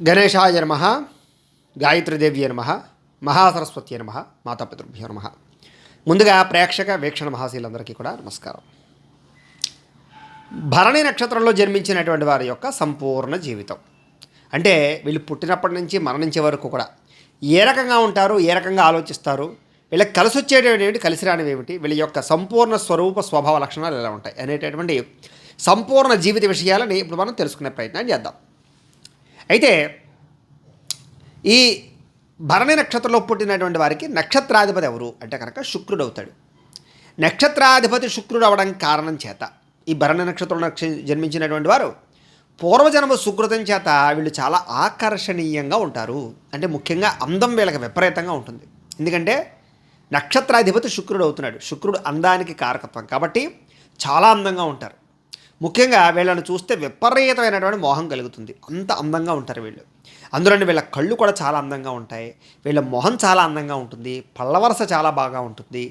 గణేశాయ నమ, గాయత్రీదేవ్య నమ, మహాసరస్వతి నమ, మాతాపితృభ్యో నమ. ముందుగా ప్రేక్షక వీక్షణ మహాశీలందరికీ కూడా నమస్కారం. భరణి నక్షత్రంలో జన్మించినటువంటి వారి యొక్క సంపూర్ణ జీవితం అంటే వీళ్ళు పుట్టినప్పటి నుంచి మరణించే వరకు కూడా ఏ రకంగా ఉంటారు, ఏ రకంగా ఆలోచిస్తారు, వీళ్ళకి కలిసి వచ్చేటటువంటి ఏమిటి, కలిసి రానివి ఏమిటి, వీళ్ళ యొక్క సంపూర్ణ స్వరూప స్వభావ లక్షణాలు ఎలా ఉంటాయి అనేటటువంటి సంపూర్ణ జీవిత విషయాలని ఇప్పుడు మనం తెలుసుకునే ప్రయత్నం చేద్దాం. అయితే ఈ భరణి నక్షత్రంలో పుట్టినటువంటి వారికి నక్షత్రాధిపతి ఎవరు అంటే కనుక శుక్రుడు అవుతాడు. నక్షత్రాధిపతి శుక్రుడు అవడం కారణం చేత ఈ భరణి నక్షత్రంలో జన్మించినటువంటి వారు పూర్వజన్మ సుకృతం చేత వీళ్ళు చాలా ఆకర్షణీయంగా ఉంటారు. అంటే ముఖ్యంగా అందం వీళ్ళకి విపరీతంగా ఉంటుంది. ఎందుకంటే నక్షత్రాధిపతి శుక్రుడు అవుతున్నాడు. శుక్రుడు అందానికి కారకత్వం కాబట్టి చాలా అందంగా ఉంటారు. ముఖ్యంగా వీళ్ళని చూస్తే విపరీతమైనటువంటి మోహం కలుగుతుంది. అంత అందంగా ఉంటారు వీళ్ళు. అందులోని వీళ్ళ కళ్ళు కూడా చాలా అందంగా ఉంటాయి. వీళ్ళ మొహం చాలా అందంగా ఉంటుంది. పళ్ళవరస చాలా బాగా ఉంటుంది.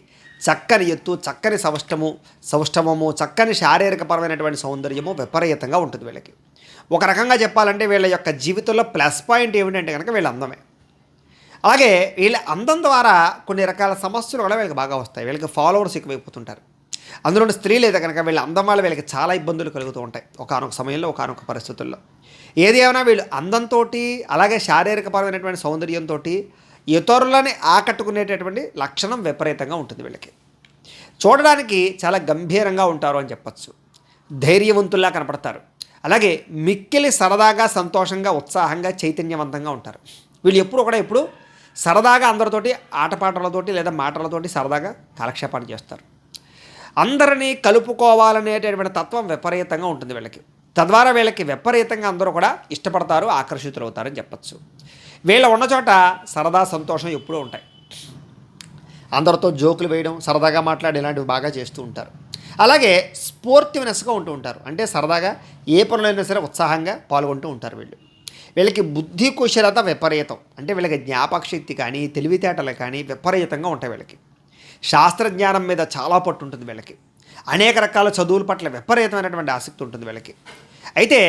చక్కని ఎత్తు, చక్కని సౌష్ఠవము, చక్కని శారీరకపరమైనటువంటి సౌందర్యము విపరీతంగా ఉంటుంది వీళ్ళకి. ఒక రకంగా చెప్పాలంటే వీళ్ళ యొక్క జీవితంలో ప్లస్ పాయింట్ ఏమిటంటే కనుక వీళ్ళ అందమే. అలాగే వీళ్ళ అందం ద్వారా కొన్ని రకాల సమస్యలు కూడా వీళ్ళకి బాగా వస్తాయి. వీళ్ళకి ఫాలోవర్స్ ఎక్కువైపోతుంటారు. అందులో స్త్రీలు అయితే కనుక వీళ్ళ అందం వల్ల వీళ్ళకి చాలా ఇబ్బందులు కలుగుతూ ఉంటాయి ఒకానొక సమయంలో, ఒకానొక పరిస్థితుల్లో. ఏది ఏమైనా వీళ్ళు అందంతో అలాగే శారీరకపరమైనటువంటి సౌందర్యంతో ఇతరులని ఆకట్టుకునేటటువంటి లక్షణం విపరీతంగా ఉంటుంది వీళ్ళకి. చూడడానికి చాలా గంభీరంగా ఉంటారు అని చెప్పచ్చు. ధైర్యవంతుల్లా కనపడతారు. అలాగే మిక్కిలి సరదాగా, సంతోషంగా, ఉత్సాహంగా, చైతన్యవంతంగా ఉంటారు. వీళ్ళు ఎప్పుడు సరదాగా అందరితోటి ఆటపాటలతోటి లేదా మాటలతోటి సరదాగా కాలక్షేపాన్ని చేస్తారు. అందరినీ కలుపుకోవాలనేటటువంటి తత్వం విపరీతంగా ఉంటుంది వీళ్ళకి. తద్వారా వీళ్ళకి విపరీతంగా అందరూ కూడా ఇష్టపడతారు, ఆకర్షితులు అవుతారని చెప్పచ్చు. వీళ్ళ ఉన్న చోట సరదా, సంతోషం ఎప్పుడూ ఉంటాయి. అందరితో జోకులు వేయడం, సరదాగా మాట్లాడి ఇలాంటివి బాగా చేస్తూ ఉంటారు. అలాగే స్పోర్టివ్నెస్గా ఉంటూ ఉంటారు. అంటే సరదాగా ఏ పనులైనా సరే ఉత్సాహంగా పాల్గొంటూ ఉంటారు వీళ్ళు. వీళ్ళకి బుద్ధి కుశలత విపరీతం. అంటే వీళ్ళకి జ్ఞాపకశక్తి కానీ, తెలివితేటలు కానీ విపరీతంగా ఉంటాయి వీళ్ళకి. శాస్త్రజ్ఞానం మీద చాలా పట్టు ఉంటుంది వీళ్ళకి. అనేక రకాల చదువుల పట్ల విపరీతమైనటువంటి ఆసక్తి ఉంటుంది వీళ్ళకి. అయితే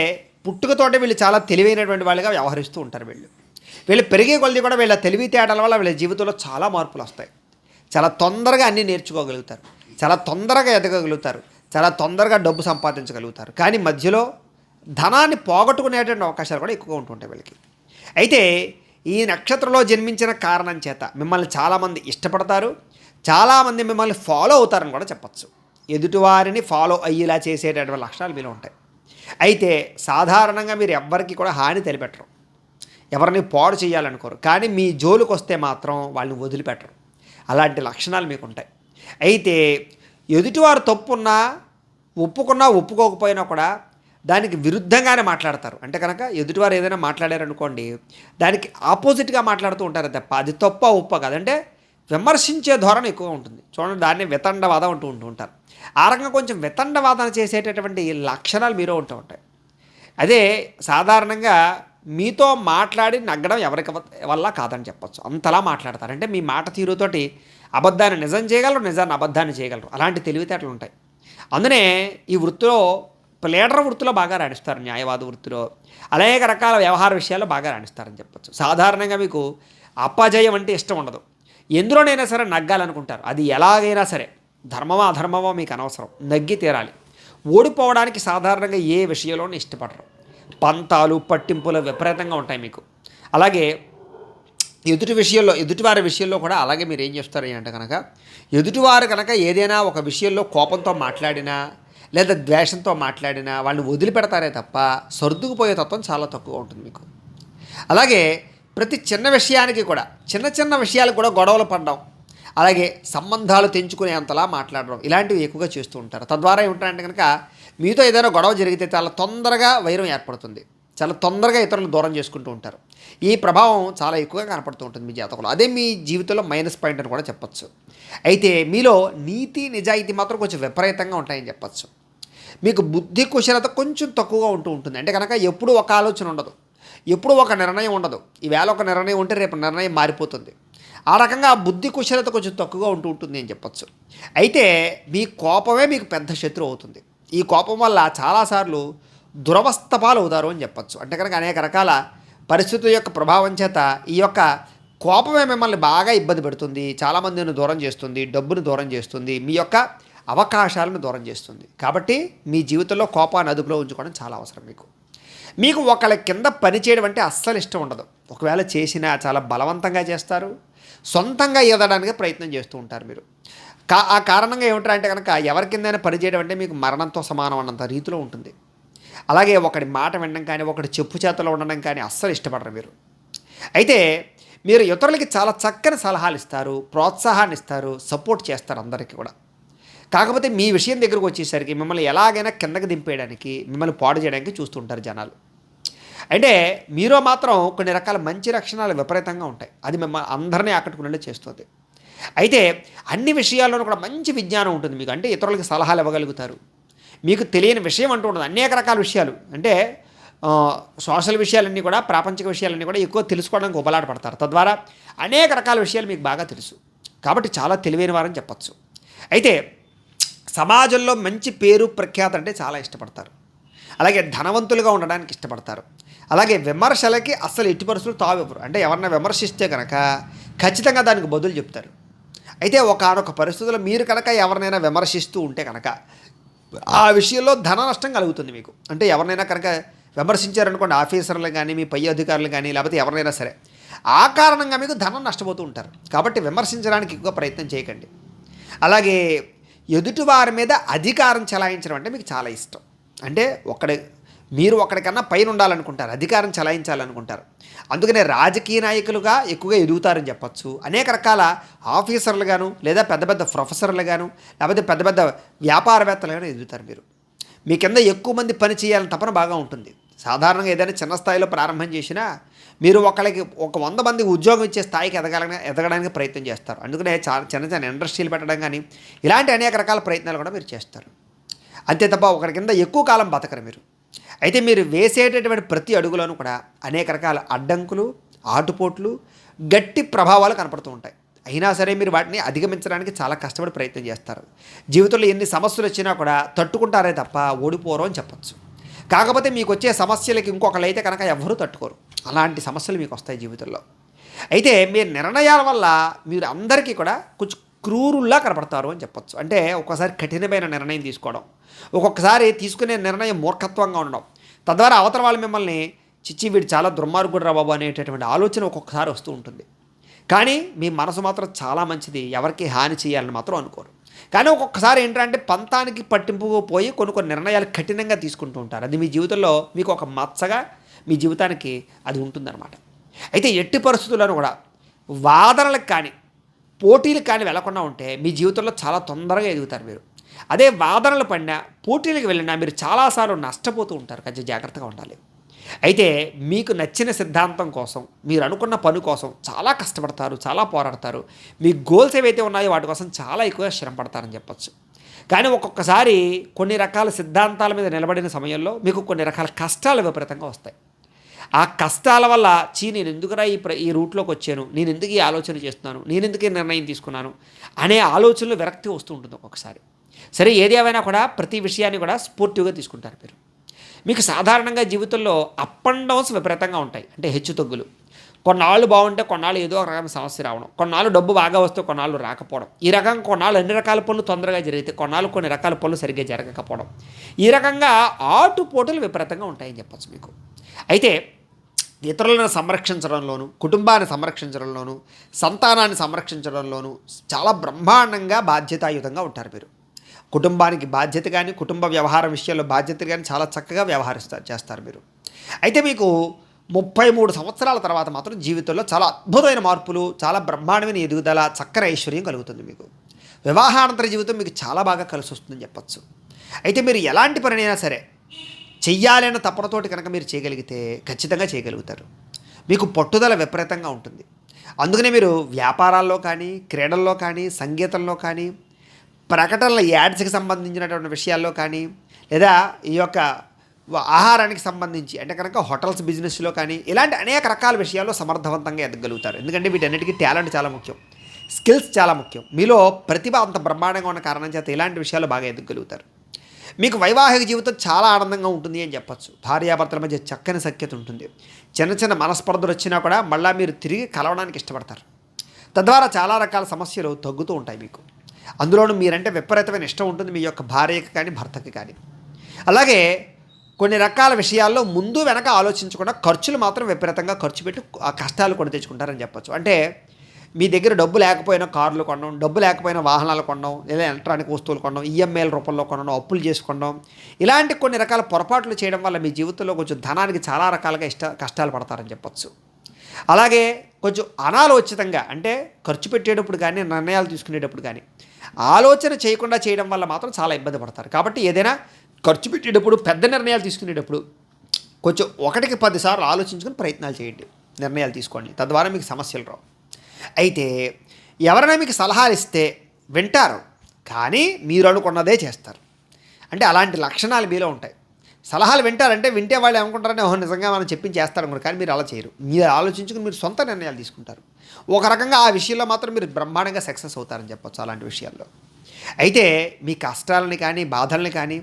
పుట్టుకతోటే వీళ్ళు చాలా తెలివైనటువంటి వాళ్ళుగా వ్యవహరిస్తూ ఉంటారు వీళ్ళు పెరిగే కొలది కూడా వీళ్ళ తెలివితేటల వల్ల వీళ్ళ జీవితంలో చాలా మార్పులు వస్తాయి. చాలా తొందరగా అన్నీ నేర్చుకోగలుగుతారు, చాలా తొందరగా ఎదగగలుగుతారు, చాలా తొందరగా డబ్బు సంపాదించగలుగుతారు. కానీ మధ్యలో ధనాన్ని పోగొట్టుకునేటువంటి అవకాశాలు కూడా ఎక్కువగా ఉంటుంటాయి వీళ్ళకి. అయితే ఈ నక్షత్రంలో జన్మించిన కారణం చేత మిమ్మల్ని చాలామంది ఇష్టపడతారు, చాలామంది మిమ్మల్ని ఫాలో అవుతారని కూడా చెప్పచ్చు. ఎదుటివారిని ఫాలో అయ్యేలా చేసేటటువంటి లక్షణాలు మీలో ఉంటాయి. అయితే సాధారణంగా మీరు ఎవ్వరికి కూడా హాని తెలిపెట్టరు, ఎవరిని పాడు చేయాలనుకోరు. కానీ మీ జోలికి వస్తే మాత్రం వాళ్ళని వదిలిపెట్టరు. అలాంటి లక్షణాలు మీకు ఉంటాయి. అయితే ఎదుటివారు తప్పున్నా, ఒప్పుకున్నా ఒప్పుకోకపోయినా కూడా దానికి విరుద్ధంగానే మాట్లాడతారు. అంటే కనుక ఎదుటివారు ఏదైనా మాట్లాడారనుకోండి, దానికి ఆపోజిట్గా మాట్లాడుతూ ఉంటారు తప్ప అది తప్ప ఒప్ప కాదంటే విమర్శించే ధోరణి ఎక్కువ ఉంటుంది. చూడండి, దాన్ని వితండవాదం అంటూ ఉంటారు. ఆ రకంగా కొంచెం వితండవాదన చేసేటటువంటి లక్షణాలు మీలో ఉంటూ ఉంటాయి. అదే సాధారణంగా మీతో మాట్లాడి నగ్గడం ఎవరికి వల్ల కాదని చెప్పచ్చు. అంతలా మాట్లాడతారు. అంటే మీ మాట తీరుతోటి అబద్ధాన్ని నిజం చేయగలరు, నిజాన్ని అబద్ధాన్ని చేయగలరు. అలాంటి తెలివితేటలు ఉంటాయి. అందునే ఈ వృత్తిలో లీడర్ వృత్తిలో బాగా రాణిస్తారు, న్యాయవాద వృత్తిలో అనేక రకాల వ్యవహార విషయాల్లో బాగా రాణిస్తారని చెప్పచ్చు. సాధారణంగా మీకు అపజయం అంటే ఇష్టం ఉండదు. ఎందులోనైనా సరే నగ్గాలనుకుంటారు. అది ఎలాగైనా సరే, ధర్మమా అధర్మమో మీకు అనవసరం, నగ్గి తీరాలి. ఓడిపోవడానికి సాధారణంగా ఏ విషయంలోనూ ఇష్టపడరు. పంతాలు, పట్టింపులు విపరీతంగా ఉంటాయి మీకు. అలాగే ఎదుటివారి విషయంలో కూడా అలాగే మీరు ఏం చేస్తారు అంటే కనుక ఎదుటివారు కనుక ఏదైనా ఒక విషయంలో కోపంతో మాట్లాడినా లేదా ద్వేషంతో మాట్లాడినా వాళ్ళని వదిలిపెడతారే తప్ప సర్దుకుపోయే తత్వం చాలా తక్కువ ఉంటుంది మీకు. అలాగే ప్రతి చిన్న విషయానికి కూడా, చిన్న విషయాలకు కూడా గొడవలు పడడం, అలాగే సంబంధాలు తెంచుకునే అంతలా మాట్లాడడం, ఇలాంటివి ఎక్కువగా చేస్తూ ఉంటారు. తద్వారా ఏమిటంటే కనుక మీతో ఏదైనా గొడవ జరిగితే చాలా తొందరగా వైరం ఏర్పడుతుంది. చాలా తొందరగా ఇతరులను దూరం చేసుకుంటూ ఉంటారు. ఈ ప్రభావం చాలా ఎక్కువగా కనపడుతూ ఉంటుంది మీ జాతకంలో. అదే మీ జీవితంలో మైనస్ పాయింట్ అని కూడా చెప్పచ్చు. అయితే మీలో నీతి నిజాయితీ మాత్రం కొంచెం విపరీతంగా ఉంటాయని చెప్పచ్చు. మీకు బుద్ధి కుశలత కొంచెం తక్కువగా ఉంటుంది. అంటే కనుక ఎప్పుడూ ఒక ఆలోచన ఉండదు, ఎప్పుడూ ఒక నిర్ణయం ఉండదు. ఈవేళ ఒక నిర్ణయం ఉంటే రేపు నిర్ణయం మారిపోతుంది. ఆ రకంగా బుద్ధి కుశలత కొంచెం తక్కువగా ఉంటుంది అని చెప్పచ్చు. అయితే మీ కోపమే మీకు పెద్ద శత్రువు అవుతుంది. ఈ కోపం వల్ల చాలాసార్లు దురవస్థ పాలు అవుతారు అని చెప్పచ్చు. అంటే కనుక అనేక రకాల పరిస్థితుల యొక్క ప్రభావం చేత ఈ యొక్క కోపమే మిమ్మల్ని బాగా ఇబ్బంది పెడుతుంది, చాలామందిని దూరం చేస్తుంది, డబ్బును దూరం చేస్తుంది, మీ యొక్క అవకాశాలను దూరం చేస్తుంది. కాబట్టి మీ జీవితంలో కోపాన్ని అదుపులో ఉంచుకోవడం చాలా అవసరం. మీకు ఒకళ్ళ కింద పని చేయడం అంటే అస్సలు ఇష్టం ఉండదు. ఒకవేళ చేసినా చాలా బలవంతంగా చేస్తారు, సొంతంగా ఎదగడానికి ప్రయత్నం చేస్తూ ఉంటారు మీరు. ఆ కారణంగా ఏమిటంటే కనుక ఎవరి కిందైనా పని చేయడం అంటే మీకు మరణంతో సమానం అన్నంత రీతిలో ఉంటుంది. అలాగే ఒకడి మాట వినడం కానీ, ఒకటి చెప్పు చేతలో ఉండడం కానీ అస్సలు ఇష్టపడరు మీరు. అయితే మీరు ఇతరులకి చాలా చక్కని సలహాలు ఇస్తారు, ప్రోత్సాహాన్ని ఇస్తారు, సపోర్ట్ చేస్తారు అందరికీ కూడా. కాకపోతే మీ విషయం దగ్గరకు వచ్చేసరికి మిమ్మల్ని ఎలాగైనా కిందకి దింపేయడానికి, మిమ్మల్ని పాడు చేయడానికి చూస్తుంటారు జనాలు. అంటే మీలో మాత్రం కొన్ని రకాల మంచి లక్షణాలు విపరీతంగా ఉంటాయి. అది మిమ్మల్ని అందరినీ ఆకట్టుకునేలా చేస్తుంది. అయితే అన్ని విషయాల్లోనూ కూడా మంచి విజ్ఞానం ఉంటుంది మీకు. అంటే ఇతరులకు సలహాలు ఇవ్వగలుగుతారు. మీకు తెలియని విషయం అంటూ ఉండదు. అనేక రకాల విషయాలు అంటే సోషల్ విషయాలన్నీ కూడా, ప్రాపంచిక విషయాలన్నీ కూడా ఎక్కువ తెలుసుకోవడానికి ఉపలాట పడతారు. తద్వారా అనేక రకాల విషయాలు మీకు బాగా తెలుసు. కాబట్టి చాలా తెలివైన వారని చెప్పచ్చు. అయితే సమాజంలో మంచి పేరు ప్రఖ్యాత అంటే చాలా ఇష్టపడతారు. అలాగే ధనవంతులుగా ఉండడానికి ఇష్టపడతారు. అలాగే విమర్శలకి అస్సలు ఎట్టి పరిస్థితులు తావివ్వరు. అంటే ఎవరన్నా విమర్శిస్తే కనుక ఖచ్చితంగా దానికి బదులు చెప్తారు. అయితే ఒకానొక పరిస్థితుల్లో మీరు కనుక ఎవరినైనా విమర్శిస్తూ ఉంటే కనుక ఆ విషయంలో ధన నష్టం కలుగుతుంది మీకు. అంటే ఎవరినైనా కనుక విమర్శించారనుకోండి, ఆఫీసర్లు కానీ, మీ పై అధికారులు కానీ, లేకపోతే ఎవరినైనా సరే, ఆ కారణంగా మీకు ధనం నష్టపోతూ ఉంటారు. కాబట్టి విమర్శించడానికి ఎక్కువ ప్రయత్నం చేయకండి. అలాగే ఎదుటివారి మీద అధికారం చెలాయించడం అంటే మీకు చాలా ఇష్టం. అంటే మీరు ఒకడికన్నా పైన ఉండాలనుకుంటారు, అధికారం చెలాయించాలనుకుంటారు. అందుకనే రాజకీయ నాయకులుగా ఎక్కువగా ఎదుగుతారని చెప్పచ్చు. అనేక రకాల ఆఫీసర్లు గాను, లేదా పెద్ద పెద్ద ప్రొఫెసర్లు గాను, లేకపోతే పెద్ద పెద్ద వ్యాపారవేత్తలుగాను ఎదుగుతారు మీరు. మీ కింద ఎక్కువ మంది పని చేయాలని తపన బాగా ఉంటుంది. సాధారణంగా ఏదైనా చిన్న స్థాయిలో ప్రారంభం చేసినా మీరు ఒకళ్ళకి 100 మందికి ఉద్యోగం ఇచ్చే స్థాయికి ఎదగడానికి ప్రయత్నం చేస్తారు. అందుకనే చిన్న చిన్న ఇండస్ట్రీలు పెట్టడం కానీ ఇలాంటి అనేక రకాల ప్రయత్నాలు కూడా మీరు చేస్తారు. అంతే తప్ప ఒకరి కింద ఎక్కువ కాలం బతకరు మీరు. అయితే మీరు వేసేటటువంటి ప్రతి అడుగులోనూ కూడా అనేక రకాల అడ్డంకులు, ఆటుపోట్లు, గట్టి ప్రభావాలు కనపడుతూ ఉంటాయి. అయినా సరే మీరు వాటిని అధిగమించడానికి చాలా కష్టపడి ప్రయత్నం చేస్తారు. జీవితంలో ఎన్ని సమస్యలు వచ్చినా కూడా తట్టుకుంటారే తప్ప ఓడిపోరు అని చెప్పచ్చు. కాకపోతే మీకు వచ్చే సమస్యలకి ఇంకొకళ్ళు అయితే కనుక ఎవ్వరూ తట్టుకోరు. అలాంటి సమస్యలు మీకు వస్తాయి జీవితంలో. అయితే మీ నిర్ణయాల వల్ల మీరు అందరికీ కూడా కొంచెం క్రూరుల్లా కనపడతారు అని చెప్పచ్చు. అంటే ఒక్కోసారి కఠినమైన నిర్ణయం తీసుకోవడం, ఒక్కొక్కసారి తీసుకునే నిర్ణయం మూర్ఖత్వంగా ఉండడం, తద్వారా అవతల వాళ్ళు మిమ్మల్ని చిచ్చి వీడు చాలా దుర్మార్గుడు రా బాబు అనేటటువంటి ఆలోచన ఒక్కొక్కసారి వస్తూ ఉంటుంది. కానీ మీ మనసు మాత్రం చాలా మంచిది, ఎవరికి హాని చేయాలని మాత్రం అనుకోరు. కానీ ఒక్కొక్కసారి ఏంటంటే పంతానికి పట్టింపు పోయి కొన్ని నిర్ణయాలు కఠినంగా తీసుకుంటూ ఉంటారు. అది మీ జీవితంలో మీకు ఒక మచ్చగా మీ జీవితానికి అది ఉంటుందన్నమాట. అయితే ఎట్టి పరిస్థితుల్లోనూ కూడా వాదనలకు కానీ, పోటీలకు కానీ వెళ్లకుండా ఉంటే మీ జీవితంలో చాలా తొందరగా ఎదుగుతారు మీరు. అదే వాదనలు పడినా, పోటీలకు వెళ్ళినా మీరు చాలాసార్లు నష్టపోతూ ఉంటారు. కొంచెం జాగ్రత్తగా ఉండాలి. అయితే మీకు నచ్చిన సిద్ధాంతం కోసం, మీరు అనుకున్న పని కోసం చాలా కష్టపడతారు, చాలా పోరాడతారు. మీ గోల్స్ ఏవైతే ఉన్నాయో వాటి కోసం చాలా ఎక్కువగా శ్రమ పడతారని చెప్పచ్చు. కానీ ఒక్కొక్కసారి కొన్ని రకాల సిద్ధాంతాల మీద నిలబడిన సమయంలో మీకు కొన్ని రకాల కష్టాలు విపరీతంగా వస్తాయి. ఆ కష్టాల వల్ల నేను ఎందుకురా ఈ రూట్లోకి వచ్చాను, నేను ఎందుకు ఈ ఆలోచన చేస్తున్నాను, నేను ఎందుకు ఈ నిర్ణయం తీసుకున్నాను అనే ఆలోచనలు విరక్తి వస్తూ ఉంటుంది ఒక్కొక్కసారి. సరే, ఏది ఏమైనా కూడా ప్రతి విషయాన్ని కూడా స్పోర్టివ్గా తీసుకుంటారు మీరు. మీకు సాధారణంగా జీవితంలో అప్ అండ్ డౌన్స్ విపరీతంగా ఉంటాయి. అంటే హెచ్చుతగ్గులు. కొన్నాళ్ళు బాగుంటే కొన్నాళ్ళు ఏదో ఒక రకమైన సమస్య రావడం, కొన్నాళ్ళు డబ్బు బాగా వస్తే కొన్నాళ్ళు రాకపోవడం, ఈ రకంగా కొన్నాళ్ళు అన్ని రకాల పనులు తొందరగా జరిగితే కొన్నాళ్ళు కొన్ని రకాల పనులు సరిగ్గా జరగకపోవడం, ఈ రకంగా ఆటుపోటులు విపరీతంగా ఉంటాయని చెప్పచ్చు మీకు. అయితే ఇతరులను సంరక్షించడంలోనూ, కుటుంబాన్ని సంరక్షించడంలోనూ, సంతానాన్ని సంరక్షించడంలోనూ చాలా బ్రహ్మాండంగా బాధ్యతాయుతంగా ఉంటారు మీరు. కుటుంబానికి బాధ్యత కానీ, కుటుంబ వ్యవహార విషయాల్లో బాధ్యత కానీ చాలా చక్కగా చేస్తారు మీరు. అయితే మీకు 33 సంవత్సరాల తర్వాత మాత్రం జీవితంలో చాలా అద్భుతమైన మార్పులు, చాలా బ్రహ్మాండమైన ఎదుగుదల, చక్కని ఐశ్వర్యం కలుగుతుంది మీకు. వివాహానంతర జీవితం మీకు చాలా బాగా కలిసి వస్తుందని చెప్పచ్చు. అయితే మీరు ఎలాంటి పనినైనా సరే చెయ్యాలన్న తపనతోటి కనుక మీరు చేయగలిగితే ఖచ్చితంగా చేయగలుగుతారు. మీకు పట్టుదల విపరీతంగా ఉంటుంది. అందుకనే మీరు వ్యాపారాల్లో కానీ, క్రీడల్లో కానీ, సంగీతంలో కానీ, ప్రకటనల యాడ్స్కి సంబంధించినటువంటి విషయాల్లో కానీ, లేదా ఈ యొక్క ఆహారానికి సంబంధించి అంటే కనుక హోటల్స్ బిజినెస్లో కానీ, ఇలాంటి అనేక రకాల విషయాల్లో సమర్థవంతంగా ఎదగలుగుతారు. ఎందుకంటే వీటన్నిటికీ టాలెంట్ చాలా ముఖ్యం, స్కిల్స్ చాలా ముఖ్యం. మీలో ప్రతిభ అంత బ్రహ్మాండంగా ఉన్న కారణం చేత ఇలాంటి విషయాలు బాగా ఎదగలుగుతారు. మీకు వైవాహిక జీవితం చాలా ఆనందంగా ఉంటుంది అని చెప్పొచ్చు. భార్యాభర్తల మధ్య చక్కని సఖ్యత ఉంటుంది. చిన్న చిన్న మనస్పర్ధలు వచ్చినా కూడా మళ్ళీ మీరు తిరిగి కలవడానికి ఇష్టపడతారు. తద్వారా చాలా రకాల సమస్యలు తగ్గుతూ ఉంటాయి మీకు. అందులోనూ మీరంటే విపరీతమైన ఇష్టం ఉంటుంది మీ యొక్క భార్యకి కానీ భర్తకి కానీ. అలాగే కొన్ని రకాల విషయాల్లో ముందు వెనక ఆలోచించకుండా ఖర్చులు మాత్రం విపరీతంగా ఖర్చు పెట్టి ఆ కష్టాలు కొని తెచ్చుకుంటారని చెప్పొచ్చు. అంటే మీ దగ్గర డబ్బు లేకపోయినా కార్లు కొనడం, డబ్బు లేకపోయినా వాహనాలు కొనడం, లేదా ఎలక్ట్రానిక్ వస్తువులు కొనడం, ఈఎంఐల రూపంలో కొనడం, అప్పులు చేసుకోవడం, ఇలాంటి కొన్ని రకాల పొరపాట్లు చేయడం వల్ల మీ జీవితంలో కొంచెం ధనానికి చాలా రకాలుగా కష్టాలు పడతారని చెప్పొచ్చు. అలాగే కొంచెం అనాలోచితంగా అంటే ఖర్చు పెట్టేటప్పుడు కానీ నిర్ణయాలు తీసుకునేటప్పుడు కానీ ఆలోచన చేయకుండా చేయడం వల్ల మాత్రం చాలా ఇబ్బంది పడతారు. కాబట్టి ఏదైనా ఖర్చు పెట్టేటప్పుడు పెద్ద నిర్ణయాలు తీసుకునేటప్పుడు కొంచెం 1కి 10 సార్లు ఆలోచించుకుని ప్రయత్నాలు చేయండి, నిర్ణయాలు తీసుకోండి. తద్వారా మీకు సమస్యలు రావు. అయితే ఎవరైనా మీకు సలహాలు ఇస్తే వింటారు, కానీ మీరు అనుకున్నదే చేస్తారు. అంటే అలాంటి లక్షణాలు మీలో ఉంటాయి. సలహాలు వింటారంటే వింటే వాళ్ళు ఏమనుకుంటారంటే ఓహో నిజంగా మనం చెప్పించి చేస్తారు అనుకుంటారు, కానీ మీరు అలా చేయరు. మీరు ఆలోచించుకుని మీరు సొంత నిర్ణయాలు తీసుకుంటారు. ఒక రకంగా ఆ విషయంలో మాత్రం మీరు బ్రహ్మాండంగా సక్సెస్ అవుతారని చెప్పొచ్చు అలాంటి విషయాల్లో. అయితే మీ కష్టాలని కానీ బాధల్ని కానీ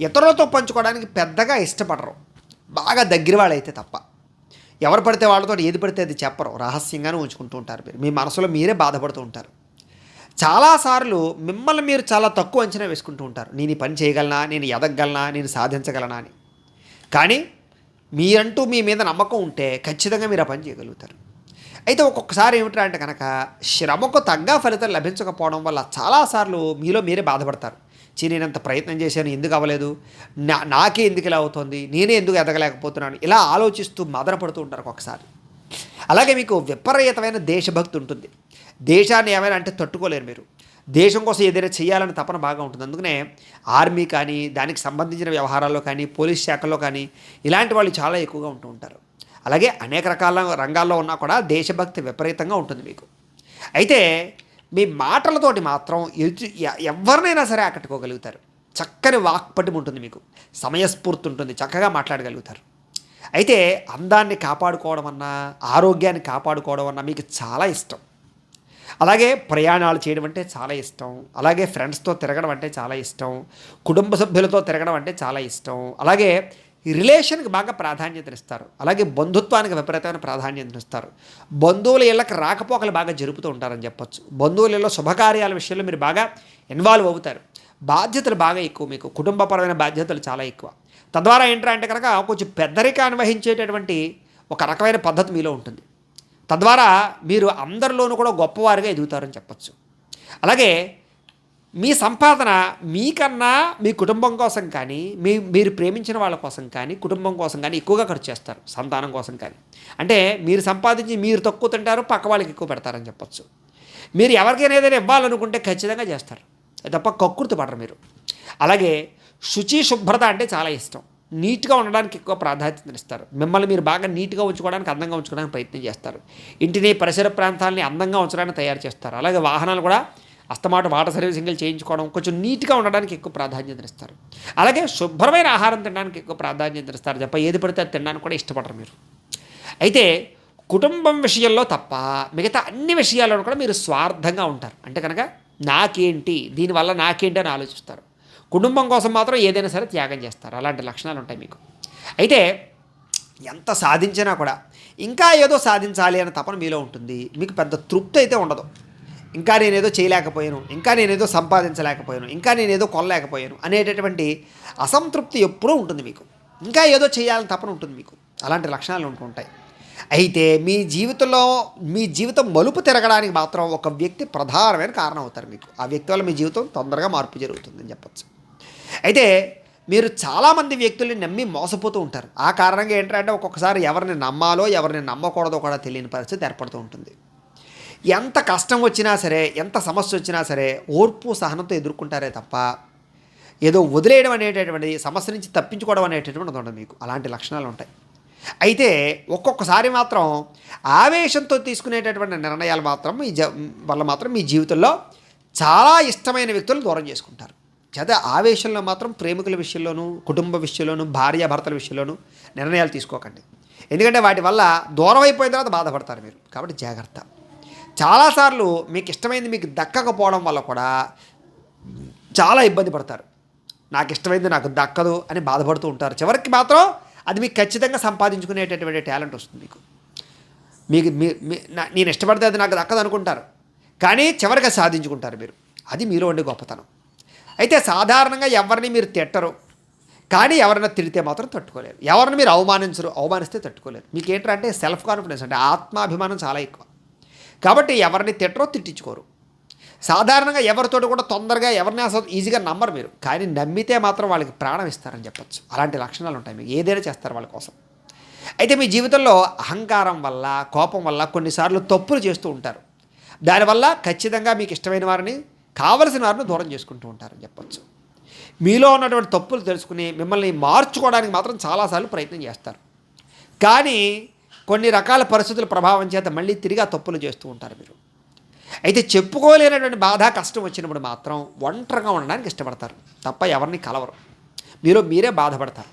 ఇతరులతో పంచుకోవడానికి పెద్దగా ఇష్టపడరు, బాగా దగ్గర వాళ్ళైతే తప్ప. ఎవరు పడితే వాళ్ళతో ఏది పడితే అది చెప్పరు, రహస్యంగానే ఉంచుకుంటూ ఉంటారు. మీ మనసులో మీరే బాధపడుతూ ఉంటారు. చాలాసార్లు మిమ్మల్ని మీరు చాలా తక్కువ అంచనా వేసుకుంటూ ఉంటారు. నేను ఈ పని చేయగలనా, నేను ఎదగగలనా, నేను సాధించగలనా అని. కానీ మీరంటూ మీ మీద నమ్మకం ఉంటే ఖచ్చితంగా మీరు ఆ పని చేయగలుగుతారు. అయితే ఒక్కొక్కసారి ఏమిటంటే అంటే కనుక శ్రమకు తగ్గ ఫలితం లభించకపోవడం వల్ల చాలాసార్లు మీలో మీరే బాధపడతారు. నేనంత ప్రయత్నం చేశాను, ఎందుకు అవ్వలేదు, నాకే ఎందుకు ఇలా అవుతుంది, నేనే ఎందుకు ఎదగలేకపోతున్నాను, ఇలా ఆలోచిస్తూ మదనపడుతూ ఉంటారు ఒక్కొక్కసారి. అలాగే మీకు విపరీతమైన దేశభక్తి ఉంటుంది. దేశాన్ని ఏమైనా అంటే తట్టుకోలేరు మీరు. దేశం కోసం ఏదైనా చేయాలని తపన బాగా ఉంటుంది. అందుకనే ఆర్మీ కానీ దానికి సంబంధించిన వ్యవహారాల్లో కానీ పోలీస్ శాఖలో కానీ ఇలాంటి వాళ్ళు చాలా ఎక్కువగా ఉంటూ ఉంటారు. అలాగే అనేక రకాల రంగాల్లో ఉన్నా కూడా దేశభక్తి విపరీతంగా ఉంటుంది మీకు. అయితే మీ మాటలతోటి మాత్రం ఎవరినైనా సరే ఆకట్టుకోగలుగుతారు. చక్కని వాక్పటిమ ఉంటుంది మీకు, సమయస్ఫూర్తి ఉంటుంది, చక్కగా మాట్లాడగలుగుతారు. అయితే అందాన్ని కాపాడుకోవడం అన్నా ఆరోగ్యాన్ని కాపాడుకోవడం అన్నా మీకు చాలా ఇష్టం. అలాగే ప్రయాణాలు చేయడం అంటే చాలా ఇష్టం. అలాగే ఫ్రెండ్స్తో తిరగడం అంటే చాలా ఇష్టం. కుటుంబ సభ్యులతో తిరగడం అంటే చాలా ఇష్టం. అలాగే రిలేషన్కి బాగా ప్రాధాన్యతనిస్తారు. అలాగే బంధుత్వానికి విపరీతమైన ప్రాధాన్యతనిస్తారు. బంధువుల ఇళ్ళకి రాకపోకలు బాగా జరుపుతూ ఉంటారని చెప్పొచ్చు. బంధువుల ఇళ్ళలో శుభకార్యాల విషయంలో మీరు బాగా ఇన్వాల్వ్ అవుతారు. బాధ్యతలు బాగా ఎక్కువ, మీకు కుటుంబపరమైన బాధ్యతలు చాలా ఎక్కువ. తద్వారా ఏంటంటే కనుక కొంచెం పెద్దరికాన్ని వహించేటటువంటి ఒక రకమైన పద్ధతి మీలో ఉంటుంది. తద్వారా మీరు అందరిలోనూ కూడా గొప్పవారుగా ఎదుగుతారని చెప్పచ్చు. అలాగే మీ సంపాదన మీకన్నా మీ కుటుంబం కోసం కానీ మీరు ప్రేమించిన వాళ్ళ కోసం కానీ కుటుంబం కోసం కానీ ఎక్కువగా ఖర్చు చేస్తారు, సంతానం కోసం కానీ. అంటే మీరు సంపాదించి మీరు తక్కువ తింటారు, పక్క వాళ్ళకి ఎక్కువ పెడతారని చెప్పచ్చు. మీరు ఎవరికైనా ఏదైనా ఇవ్వాలనుకుంటే ఖచ్చితంగా చేస్తారు, తప్ప కక్కుర్తి పడరు మీరు. అలాగే శుచి శుభ్రత అంటే చాలా ఇష్టం. నీట్గా ఉండడానికి ఎక్కువ ప్రాధాన్యతనిస్తారు. మిమ్మల్ని మీరు బాగా నీట్గా ఉంచుకోవడానికి, అందంగా ఉంచుకోవడానికి ప్రయత్నం చేస్తారు. ఇంటిని పరిసర ప్రాంతాలని అందంగా ఉంచడానికి తయారు చేస్తారు. అలాగే వాహనాలు కూడా అస్తమాట వాటర్ సర్వీసింగ్లు చేయించుకోవడం, కొంచెం నీట్గా ఉండడానికి ఎక్కువ ప్రాధాన్యతనిస్తారు. అలాగే శుభ్రమైన ఆహారం తినడానికి ఎక్కువ ప్రాధాన్యతనిస్తారు తప్ప ఏది పడితే అది తినడానికి కూడా ఇష్టపడరు మీరు. అయితే కుటుంబం విషయంలో తప్ప మిగతా అన్ని విషయాల్లో కూడా మీరు స్వార్థంగా ఉంటారు. అంటే కనుక నాకేంటి, దీనివల్ల నాకేంటి అని ఆలోచిస్తారు. కుటుంబం కోసం మాత్రం ఏదైనా సరే త్యాగం చేస్తారు. అలాంటి లక్షణాలు ఉంటాయి మీకు. అయితే ఎంత సాధించినా కూడా ఇంకా ఏదో సాధించాలి అనే తపన మీలో ఉంటుంది. మీకు పెద్ద తృప్తి అయితే ఉండదు. ఇంకా నేనేదో చేయలేకపోయాను, ఇంకా నేనేదో సంపాదించలేకపోయాను, ఇంకా నేనేదో కొనలేకపోయాను అనేటటువంటి అసంతృప్తి ఎప్పుడూ ఉంటుంది మీకు. ఇంకా ఏదో చేయాలని తపన ఉంటుంది మీకు. అలాంటి లక్షణాలు ఉంటూ ఉంటాయి. అయితే మీ జీవితం మలుపు తిరగడానికి మాత్రం ఒక వ్యక్తి ప్రధానమైన కారణం అవుతారు మీకు. ఆ వ్యక్తి వల్ల మీ జీవితం తొందరగా మార్పు జరుగుతుందని చెప్పచ్చు. అయితే మీరు చాలామంది వ్యక్తుల్ని నమ్మి మోసపోతూ ఉంటారు. ఆ కారణంగా ఏంటంటే ఒక్కొక్కసారి ఎవరిని నమ్మాలో ఎవరిని నమ్మకూడదో కూడా తెలియని పరిస్థితి ఏర్పడుతూ ఉంటుంది. ఎంత కష్టం వచ్చినా సరే, ఎంత సమస్య వచ్చినా సరే ఓర్పు సహనంతో ఎదుర్కొంటారే తప్ప ఏదో వదిలేయడం అనేటటువంటి సమస్య నుంచి తప్పించుకోవడం అనేటటువంటిది ఉండదు మీకు. అలాంటి లక్షణాలు ఉంటాయి. అయితే ఒక్కొక్కసారి మాత్రం ఆవేశంతో తీసుకునేటటువంటి నిర్ణయాలు మాత్రం వల్ల మాత్రం మీ జీవితంలో చాలా ఇష్టమైన వ్యక్తులను దూరం చేసుకుంటారు. చేత ఆవేశంలో మాత్రం ప్రేమికుల విషయంలోనూ కుటుంబ విషయంలోనూ భార్యాభర్తల విషయంలోనూ నిర్ణయాలు తీసుకోకండి. ఎందుకంటే వాటి వల్ల దూరం అయిపోయిన తర్వాత బాధపడతారు మీరు. కాబట్టి జాగ్రత్త. చాలాసార్లు మీకు ఇష్టమైనది మీకు దక్కకపోవడం వల్ల కూడా చాలా ఇబ్బంది పడతారు. నాకు ఇష్టమైంది నాకు దక్కదు అని బాధపడుతూ ఉంటారు. చివరికి మాత్రం అది మీకు ఖచ్చితంగా సంపాదించుకునేటటువంటి టాలెంట్ వస్తుంది మీకు. మీకు నేను ఇష్టపడితే అది నాకు దక్కదు అనుకుంటారు, కానీ చివరికి సాధించుకుంటారు మీరు. అది మీలో ఉండే గొప్పతనం. అయితే సాధారణంగా ఎవరిని మీరు తిట్టరు, కానీ ఎవరైనా తిడితే మాత్రం తట్టుకోలేరు. ఎవరిని మీరు అవమానిస్తే తట్టుకోలేరు. మీకు ఏంటంటే సెల్ఫ్ కాన్ఫిడెన్స్, అంటే ఆత్మాభిమానం చాలా ఎక్కువ. కాబట్టి ఎవరిని తిట్టరో, తిట్టించుకోరు. సాధారణంగా ఎవరితోటి కూడా తొందరగా ఎవరిని అసలు ఈజీగా నమ్మరు మీరు, కానీ నమ్మితే మాత్రం వాళ్ళకి ప్రాణం ఇస్తారని చెప్పచ్చు. అలాంటి లక్షణాలు ఉంటాయి మీకు. ఏదైనా చేస్తారు వాళ్ళ కోసం. అయితే మీ జీవితంలో అహంకారం వల్ల, కోపం వల్ల కొన్నిసార్లు తప్పులు చేస్తూ ఉంటారు. దానివల్ల ఖచ్చితంగా మీకు ఇష్టమైన వారిని, కావలసిన వారిని దూరం చేసుకుంటూ ఉంటారని చెప్పచ్చు. మీలో ఉన్నటువంటి తప్పులు తెలుసుకుని మిమ్మల్ని మార్చుకోవడానికి మాత్రం చాలాసార్లు ప్రయత్నం చేస్తారు, కానీ కొన్ని రకాల పరిస్థితుల ప్రభావం చేత మళ్ళీ తిరిగి ఆ తప్పులు చేస్తూ ఉంటారు మీరు. అయితే చెప్పుకోలేనటువంటి బాధ, కష్టం వచ్చినప్పుడు మాత్రం ఒంటరిగా ఉండడానికి ఇష్టపడతారు తప్ప ఎవరిని కలవరు. మీరే బాధపడతారు.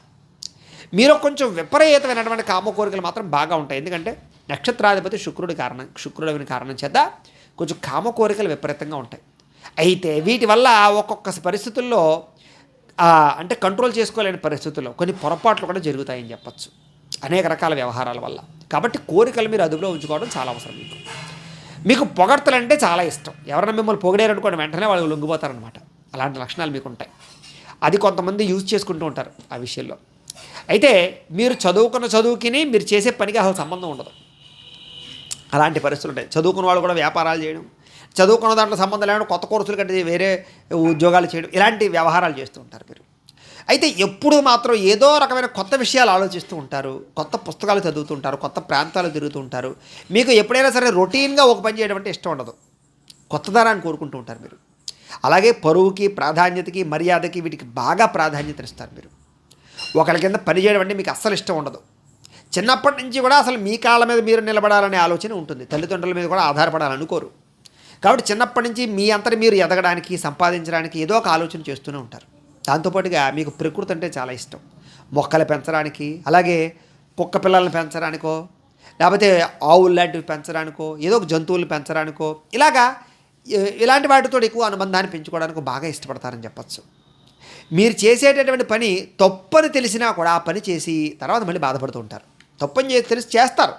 మీరు కొంచెం విపరీతమైనటువంటి కామ కోరికలు మాత్రం బాగా ఉంటాయి. ఎందుకంటే నక్షత్రాధిపతి శుక్రుడు కారణం చేత కొంచెం కామ కోరికలు విపరీతంగా ఉంటాయి. అయితే వీటి వల్ల ఒక్కొక్క పరిస్థితుల్లో అంటే కంట్రోల్ చేసుకోలేని పరిస్థితుల్లో కొన్ని పొరపాట్లు కూడా జరుగుతాయని చెప్పచ్చు, అనేక రకాల వ్యవహారాల వల్ల. కాబట్టి కోరికలు మీరు అదుపులో ఉంచుకోవడం చాలా అవసరం. మీకు పొగడ్తలు అంటే చాలా ఇష్టం. ఎవరైనా మిమ్మల్ని పొగిడారనుకోండి వెంటనే వాళ్ళు లొంగిపోతారనమాట. అలాంటి లక్షణాలు మీకు ఉంటాయి. అది కొంతమంది యూజ్ చేసుకుంటూ ఉంటారు ఆ విషయంలో. అయితే మీరు చదువుకున్న చదువుకిని మీరు చేసే పనికి అసలు సంబంధం ఉండదు. అలాంటి పరిస్థితులు ఉంటాయి. చదువుకున్న వాళ్ళు కూడా వ్యాపారాలు చేయడం, చదువుకున్న దాంట్లో సంబంధం లేకుండా కొత్త కోర్సులు కంటే వేరే ఉద్యోగాలు చేయడం, ఇలాంటి వ్యవహారాలు చేస్తూ ఉంటారు మీరు. అయితే ఎప్పుడు మాత్రం ఏదో రకమైన కొత్త విషయాలు ఆలోచిస్తూ ఉంటారు, కొత్త పుస్తకాలు చదువుతూ ఉంటారు, కొత్త ప్రాంతాలు తిరుగుతూ ఉంటారు. మీకు ఎప్పుడైనా సరే రొటీన్గా ఒక పని చేయడం అంటే ఇష్టం ఉండదు, కొత్తదనాన్ని కోరుకుంటూ ఉంటారు మీరు. అలాగే పరువుకి, ప్రాధాన్యతకి, మర్యాదకి, వీటికి బాగా ప్రాధాన్యత ఇస్తారు మీరు. ఒకరి కింద పని చేయడం అంటే మీకు అస్సలు ఇష్టం ఉండదు. చిన్నప్పటి నుంచి కూడా అసలు మీ కాళ్ళ మీద మీరు నిలబడాలనే ఆలోచన ఉంటుంది. తల్లిదండ్రుల మీద కూడా ఆధారపడాలనుకోరు. కాబట్టి చిన్నప్పటి నుంచి మీ అంతటి మీరు ఎదగడానికి, సంపాదించడానికి ఏదో ఒక ఆలోచన చేస్తూనే ఉంటారు. దాంతోపాటుగా మీకు ప్రకృతి అంటే చాలా ఇష్టం. మొక్కలు పెంచడానికి, అలాగే కుక్క పిల్లలను పెంచడానికో, లేకపోతే ఆవులు లాంటివి పెంచడానికో, ఏదో ఒక జంతువులు పెంచడానికో, ఇలాంటి వాటితో ఎక్కువ అనుబంధాన్ని పెంచుకోవడానికి బాగా ఇష్టపడతారని చెప్పచ్చు. మీరు చేసేటటువంటి పని తప్పని తెలిసినా కూడా ఆ పని చేసి తర్వాత మళ్ళీ బాధపడుతూ ఉంటారు. తప్పని తెలిసి చేస్తారు,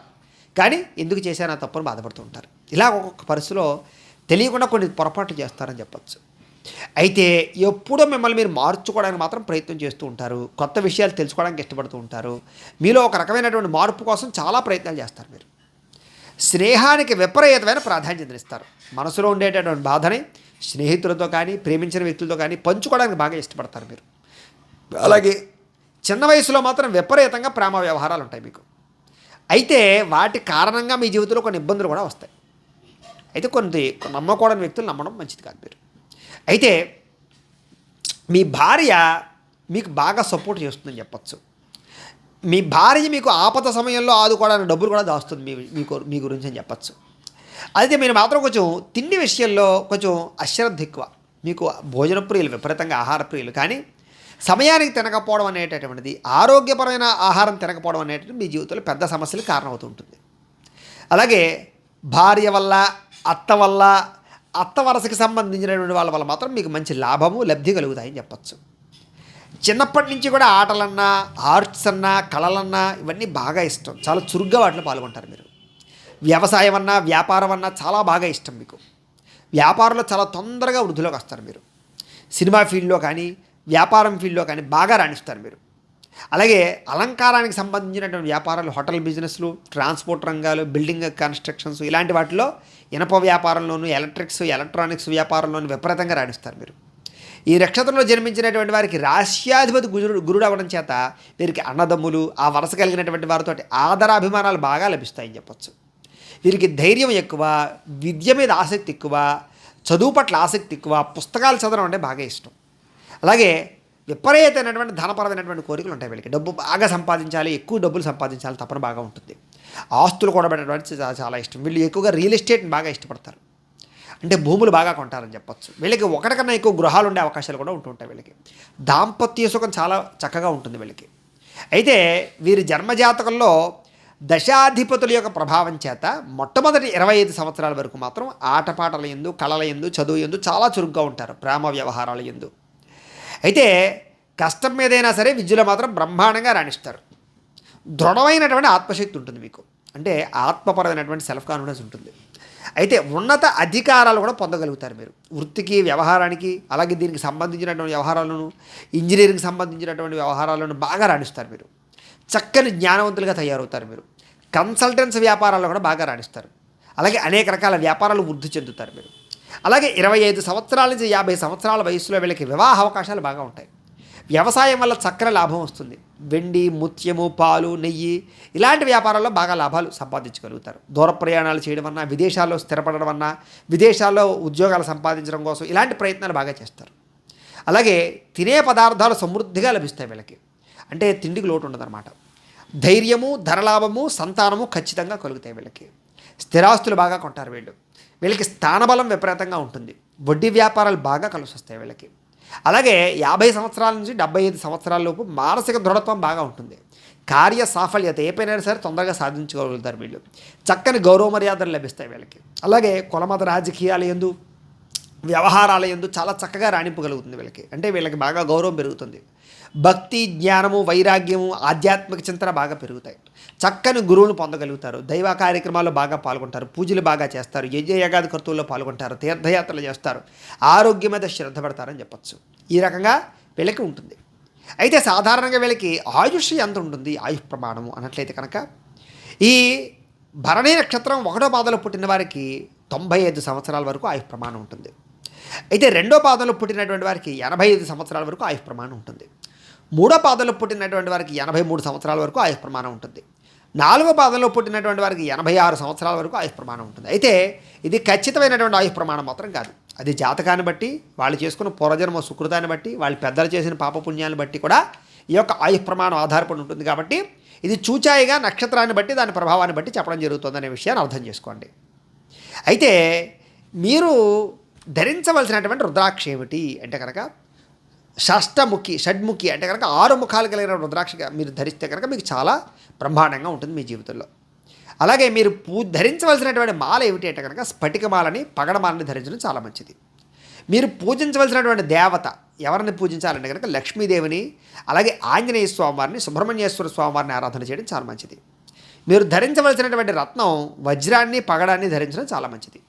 కానీ ఎందుకు చేశానో తప్పని బాధపడుతూ ఉంటారు. ఇలా ఒక్కొక్క పరిస్థితిలో తెలియకుండా కొన్ని పొరపాట్లు చేస్తారని చెప్పచ్చు. అయితే ఎప్పుడూ మిమ్మల్ని మీరు మార్చుకోవడానికి మాత్రం ప్రయత్నం చేస్తూ ఉంటారు. కొత్త విషయాలు తెలుసుకోవడానికి ఇష్టపడుతూ ఉంటారు. మీలో ఒక రకమైనటువంటి మార్పు కోసం చాలా ప్రయత్నాలు చేస్తారు మీరు. స్నేహానికి విపరీతమైన ప్రాధాన్యతనిస్తారు. మనసులో ఉండేటటువంటి బాధని స్నేహితులతో కానీ, ప్రేమించిన వ్యక్తులతో కానీ పంచుకోవడానికి బాగా ఇష్టపడతారు మీరు. అలాగే చిన్న వయసులో మాత్రం విపరీతంగా ప్రేమ వ్యవహారాలు ఉంటాయి మీకు. అయితే వాటి కారణంగా మీ జీవితంలో కొన్ని ఇబ్బందులు కూడా వస్తాయి. అయితే కొన్ని నమ్మకూడని వ్యక్తులు నమ్మడం మంచిది కాదు మీరు. అయితే మీ భార్య మీకు బాగా సపోర్ట్ చేస్తుందని చెప్పచ్చు. మీ భార్య మీకు ఆపద సమయంలో ఆదుకోవడానికి డబ్బులు కూడా దాస్తుంది మీ గురించి అని చెప్పచ్చు. అయితే మీరు మాత్రం కొంచెం తిండి విషయంలో కొంచెం అశ్రద్ధ ఎక్కువ. మీకు భోజన ప్రియులు, విపరీతంగా ఆహార ప్రియులు, కానీ సమయానికి తినకపోవడం అనేటటువంటిది, ఆరోగ్యపరమైన ఆహారం తినకపోవడం అనేటువంటిది మీ జీవితంలో పెద్ద సమస్యలకు కారణమవుతుంటుంది. అలాగే భార్య వల్ల, అత్త వరసకి సంబంధించినటువంటి వాళ్ళ వల్ల మాత్రం మీకు మంచి లాభము, లబ్ధి కలుగుతాయని చెప్పచ్చు. చిన్నప్పటి నుంచి కూడా ఆటలన్నా, ఆర్ట్స్ అన్నా, కళలన్నా ఇవన్నీ బాగా ఇష్టం. చాలా చురుగ్గా వాటిలో పాల్గొంటారు మీరు. వ్యవసాయం అన్నా, వ్యాపారం అన్నా చాలా బాగా ఇష్టం మీకు. వ్యాపారంలో చాలా తొందరగా వృద్ధిలోకి వస్తారు మీరు. సినిమా ఫీల్డ్లో కానీ, వ్యాపారం ఫీల్డ్లో కానీ బాగా రాణిస్తారు మీరు. అలాగే అలంకారానికి సంబంధించినటువంటి వ్యాపారాలు, హోటల్ బిజినెస్లు, ట్రాన్స్పోర్ట్ రంగాలు, బిల్డింగ్ కన్స్ట్రక్షన్స్, ఇలాంటి వాటిలో, ఇనప వ్యాపారంలోను, ఎలక్ట్రానిక్స్ వ్యాపారంలోను విపరీతంగా రాణిస్తారు మీరు. ఈ నక్షత్రంలో జన్మించినటువంటి వారికి రాశ్యాధిపతి గురుడు అవ్వడం చేత వీరికి అన్నదమ్ములు, ఆ వరస కలిగినటువంటి వారితో ఆదరాభిమానాలు బాగా లభిస్తాయని చెప్పచ్చు. వీరికి ధైర్యం ఎక్కువ, విద్య మీద ఆసక్తి ఎక్కువ, చదువు పట్ల ఆసక్తి ఎక్కువ, పుస్తకాలు చదవడం అంటే బాగా ఇష్టం. అలాగే విపరీతమైనటువంటి ధనపరమైనటువంటి కోరికలు ఉంటాయి వీళ్ళకి. డబ్బు బాగా సంపాదించాలి, ఎక్కువ డబ్బులు సంపాదించాలి తపన బాగా ఉంటుంది. ఆస్తులు కూడబెట్టడానికి చాలా ఇష్టం. వీళ్ళు ఎక్కువగా రియల్ ఎస్టేట్ని బాగా ఇష్టపడతారు. అంటే భూములు బాగా కొంటారని చెప్పచ్చు. వీళ్ళకి ఒకటికన్నా ఎక్కువ గృహాలు ఉండే అవకాశాలు కూడా ఉంటుంటాయి వీళ్ళకి. దాంపత్య సుఖం చాలా చక్కగా ఉంటుంది వీళ్ళకి. అయితే వీరి జన్మజాతకంలో దశాధిపతుల యొక్క ప్రభావం చేత మొట్టమొదటి 25 సంవత్సరాల వరకు మాత్రం ఆటపాటల యందు, కళల యందు, చదువు యందు చాలా చురుగ్గా ఉంటారు, ప్రేమ వ్యవహారాల యందు. అయితే కష్టం మీదైనా సరే విద్యలో మాత్రం బ్రహ్మాండంగా రాణిస్తారు. దృఢమైనటువంటి ఆత్మశక్తి ఉంటుంది మీకు. అంటే ఆత్మపరమైనటువంటి సెల్ఫ్ కాన్ఫిడెన్స్ ఉంటుంది. అయితే ఉన్నత అధికారాలు కూడా పొందగలుగుతారు మీరు. వృత్తికి, వ్యవహారానికి, అలాగే దీనికి సంబంధించినటువంటి వ్యవహారాలను, ఇంజనీరింగ్కి సంబంధించినటువంటి వ్యవహారాలను బాగా రాణిస్తారు మీరు. చక్కని జ్ఞానవంతులుగా తయారవుతారు మీరు. కన్సల్టెన్సీ వ్యాపారాల్లో కూడా బాగా రాణిస్తారు. అలాగే అనేక రకాల వ్యాపారాలు వృద్ధి చెందుతారు మీరు. అలాగే 25 సంవత్సరాల నుంచి 50 సంవత్సరాల వయసులో వీళ్ళకి వివాహ అవకాశాలు బాగా ఉంటాయి. వ్యవసాయం వల్ల చక్కని లాభం వస్తుంది. వెండి, ముత్యము, పాలు, నెయ్యి ఇలాంటి వ్యాపారాల్లో బాగా లాభాలు సంపాదించగలుగుతారు. దూర ప్రయాణాలు చేయడం అన్నా, విదేశాల్లో స్థిరపడడం అన్నా, విదేశాల్లో ఉద్యోగాలు సంపాదించడం కోసం ఇలాంటి ప్రయత్నాలు బాగా చేస్తారు. అలాగే తినే పదార్థాలు సమృద్ధిగా లభిస్తాయి వీళ్ళకి. అంటే తిండికి లోటు ఉండదన్నమాట. ధైర్యము, ధనలాభము, సంతానము ఖచ్చితంగా కలుగుతాయి వీళ్ళకి. స్థిరాస్తులు బాగా కొంటారు వీళ్ళు. వీళ్ళకి స్థానబలం విపరీతంగా ఉంటుంది. వడ్డీ వ్యాపారాలు బాగా కలిసి వస్తాయి వీళ్ళకి. అలాగే 50 సంవత్సరాల నుంచి 75 సంవత్సరాల లోపు మానసిక దృఢత్వం బాగా ఉంటుంది. కార్య సాఫల్యత ఏ పైన సరే తొందరగా సాధించగలుగుతారు వీళ్ళు. చక్కని గౌరవ మర్యాదలు లభిస్తాయి వీళ్ళకి. అలాగే కులమత రాజకీయాల యందు, వ్యవహారాల యందు చాలా చక్కగా రాణింపగలుగుతుంది వీళ్ళకి. అంటే వీళ్ళకి బాగా గౌరవం పెరుగుతుంది. భక్తి, జ్ఞానము, వైరాగ్యము, ఆధ్యాత్మిక చింతన బాగా పెరుగుతాయి. చక్కని గురువులు పొందగలుగుతారు. దైవ కార్యక్రమాల్లో బాగా పాల్గొంటారు. పూజలు బాగా చేస్తారు. యజ్ఞయాగాది కర్తువుల్లో పాల్గొంటారు. తీర్థయాత్రలు చేస్తారు. ఆరోగ్యం మీద శ్రద్ధ పెడతారని చెప్పచ్చు. ఈ రకంగా వీళ్ళకి ఉంటుంది. అయితే సాధారణంగా వీళ్ళకి ఆయుష్ ఎంత ఉంటుంది, ఆయుష్ ప్రమాణము అన్నట్లయితే కనుక ఈ భరణి నక్షత్రం 1వ పాదంలో పుట్టిన వారికి 95 సంవత్సరాల వరకు ఆయుష్ ప్రమాణం ఉంటుంది. అయితే 2వ పాదంలో పుట్టినటువంటి వారికి 85 సంవత్సరాల వరకు ఆయుష్ ప్రమాణం ఉంటుంది. 3వ పాదంలో పుట్టినటువంటి వారికి 83 సంవత్సరాల వరకు ఆయుష్ ప్రమాణం ఉంటుంది. 4వ పాదంలో పుట్టినటువంటి వారికి 86 సంవత్సరాల వరకు ఆయుష్ ప్రమాణం ఉంటుంది. అయితే ఇది ఖచ్చితమైనటువంటి ఆయుష్ ప్రమాణం మాత్రం కాదు. అది జాతకాన్ని బట్టి, వాళ్ళు చేసుకున్న పూర్వజన్మ సుకృతాన్ని బట్టి, వాళ్ళ పెద్దలు చేసిన పాపపుణ్యాన్ని బట్టి కూడా ఈ యొక్క ఆయుష్ ప్రమాణం ఆధారపడి ఉంటుంది. కాబట్టి ఇది చూచాయిగా నక్షత్రాన్ని బట్టి, దాని ప్రభావాన్ని బట్టి చెప్పడం జరుగుతుందనే విషయాన్ని అర్థం చేసుకోండి. అయితే మీరు ధరించవలసినటువంటి రుద్రాక్ష ఏమిటి అంటే కనుక షడ్ముఖి అంటే కనుక 6 ముఖాలు కలిగిన రుద్రాక్షగా మీరు ధరిస్తే కనుక మీకు చాలా బ్రహ్మాండంగా ఉంటుంది మీ జీవితంలో. అలాగే మీరు ధరించవలసినటువంటి మాల ఏమిటి అంటే కనుక స్ఫటికమాలని, పగడమాలని ధరించడం చాలా మంచిది. మీరు పూజించవలసినటువంటి దేవత ఎవరిని పూజించాలంటే కనుక లక్ష్మీదేవిని, అలాగే ఆంజనేయ స్వామివారిని, సుబ్రహ్మణ్యేశ్వర స్వామివారిని ఆరాధన చేయడం చాలా మంచిది. మీరు ధరించవలసినటువంటి రత్నం వజ్రాన్ని, పగడాన్ని ధరించడం చాలా మంచిది.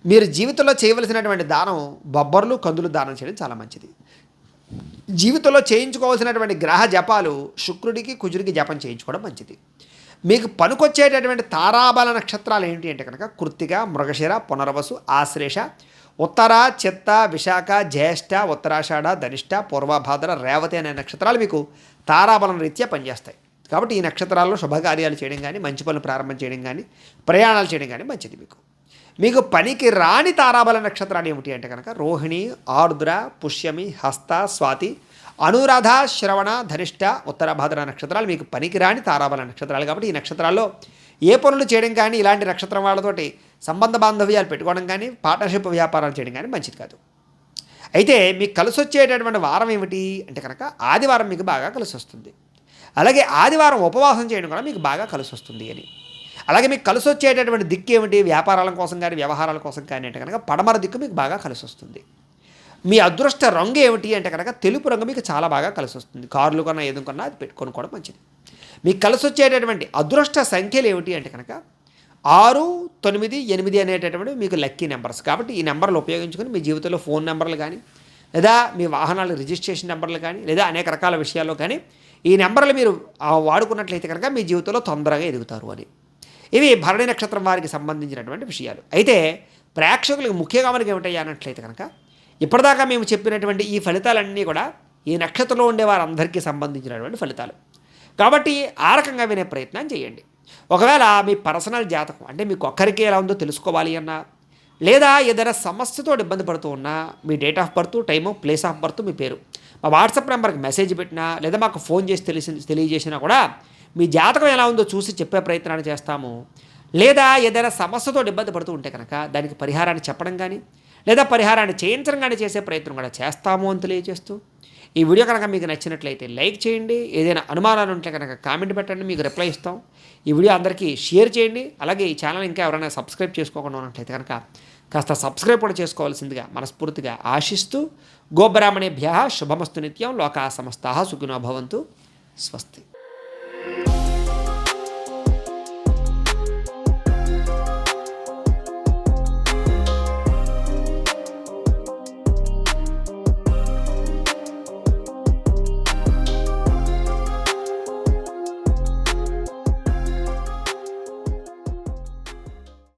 మీరు జీవితంలో చేయవలసినటువంటి దానం బొబ్బర్లు, కందులు దానం చేయడం చాలా మంచిది. జీవితంలో చేయించుకోవాల్సినటువంటి గ్రహ జపాలు శుక్రుడికి, కుజుడికి జపం చేయించుకోవడం మంచిది. మీకు పనికొచ్చేటటువంటి తారాబల నక్షత్రాలు ఏంటి అంటే కనుక కృత్తిక, మృగశిర, పునర్వసు, ఆశ్లేష, ఉత్తర, చిత్త, విశాఖ, జ్యేష్ఠ, ఉత్తరాషాఢ, ధనిష్ట, పూర్వభాద్ర, రేవతి అనే నక్షత్రాలు మీకు తారాబలం రీత్యా పనిచేస్తాయి. కాబట్టి ఈ నక్షత్రాల్లో శుభకార్యాలు చేయడం కానీ, మంచి పనులు ప్రారంభం చేయడం కానీ, ప్రయాణాలు చేయడం కానీ మంచిది. మీకు పనికి రాని తారాబల నక్షత్రాలు ఏమిటి అంటే కనుక రోహిణి, ఆర్ద్ర, పుష్యమి, హస్త, స్వాతి, అనురాధ, శ్రవణ, ధనిష్ట, ఉత్తరభాద్ర నక్షత్రాలు మీకు పనికి రాని తారాబల నక్షత్రాలు. కాబట్టి ఈ నక్షత్రాల్లో ఏ పనులు చేయడం కానీ, ఇలాంటి నక్షత్రం వాళ్ళతోటి సంబంధ బాంధవ్యాలు పెట్టుకోవడం కానీ, పార్ట్నర్షిప్ వ్యాపారాలు చేయడం కానీ మంచిది కాదు. అయితే మీకు కలిసి వచ్చేటటువంటి వారం ఏమిటి అంటే కనుక ఆదివారం మీకు బాగా కలిసి వస్తుంది. అలాగే ఆదివారం ఉపవాసం చేయడం కూడా మీకు బాగా కలిసి వస్తుంది అని. అలాగే మీకు కలిసి వచ్చేటటువంటి దిక్కు ఏమిటి, వ్యాపారాల కోసం కానీ, వ్యవహారాల కోసం కానీ అంటే కనుక పడమర దిక్కు మీకు బాగా కలిసి వస్తుంది. మీ అదృష్ట రంగు ఏమిటి అంటే కనుక తెలుపు రంగు మీకు చాలా బాగా కలిసి వస్తుంది. కార్లు కన్నా ఏదో కన్నా అది పెట్టుకొని మంచిది. మీకు కలిసి వచ్చేటటువంటి అదృష్ట సంఖ్యలు ఏమిటి అంటే కనుక 6, 9, 8 అనేటటువంటి మీకు లక్కీ నెంబర్స్. కాబట్టి ఈ నెంబర్లు ఉపయోగించుకొని మీ జీవితంలో ఫోన్ నెంబర్లు కానీ, లేదా మీ వాహనాల రిజిస్ట్రేషన్ నెంబర్లు కానీ, లేదా అనేక రకాల విషయాల్లో కానీ ఈ నెంబర్లు మీరు వాడుకున్నట్లయితే కనుక మీ జీవితంలో తొందరగా ఎదుగుతారు అని. ఇవి భరణి నక్షత్రం వారికి సంబంధించినటువంటి విషయాలు. అయితే ప్రేక్షకులకు ముఖ్యంగా మనకి ఏమిటయ్యా అన్నట్లయితే కనుక ఇప్పటిదాకా మేము చెప్పినటువంటి ఈ ఫలితాలన్నీ కూడా ఈ నక్షత్రంలో ఉండే వారందరికీ సంబంధించినటువంటి ఫలితాలు. కాబట్టి ఆ రకంగా వినే ప్రయత్నం చేయండి. ఒకవేళ మీ పర్సనల్ జాతకం అంటే మీకు ఒక్కరికి ఎలా ఉందో తెలుసుకోవాలి అన్నా, లేదా ఏదైనా సమస్యతో ఇబ్బంది పడుతూ ఉన్నా మీ date of birth, time, place of birth, మీ పేరు మా వాట్సాప్ నెంబర్కి మెసేజ్ పెట్టినా, లేదా మాకు ఫోన్ చేసి తెలియజేసినా కూడా మీ జాతకం ఎలా ఉందో చూసి చెప్పే ప్రయత్నాన్ని చేస్తాము. లేదా ఏదైనా సమస్యతో ఇబ్బంది పడుతూ ఉంటే కనుక దానికి పరిహారాన్ని చెప్పడం కానీ, లేదా పరిహారాన్ని చేయించడం కానీ చేసే ప్రయత్నం కూడా చేస్తాము అని తెలియజేస్తూ, ఈ వీడియో కనుక మీకు నచ్చినట్లయితే లైక్ చేయండి. ఏదైనా అనుమానాలు ఉంటే కనుక కామెంట్ పెట్టండి, మీకు రిప్లై ఇస్తాం. ఈ వీడియో అందరికీ షేర్ చేయండి. అలాగే ఈ ఛానల్ ఇంకా ఎవరైనా సబ్స్క్రైబ్ చేసుకోకుండా ఉన్నట్లయితే కనుక కాస్త సబ్స్క్రైబ్ కూడా చేసుకోవాల్సిందిగా మనస్ఫూర్తిగా ఆశిస్తూ గోబ్రాహ్మణేభ్య శుభమస్తు నిత్యం లోకా సమస్తాః సుఖినో భవంతు స్వస్తి.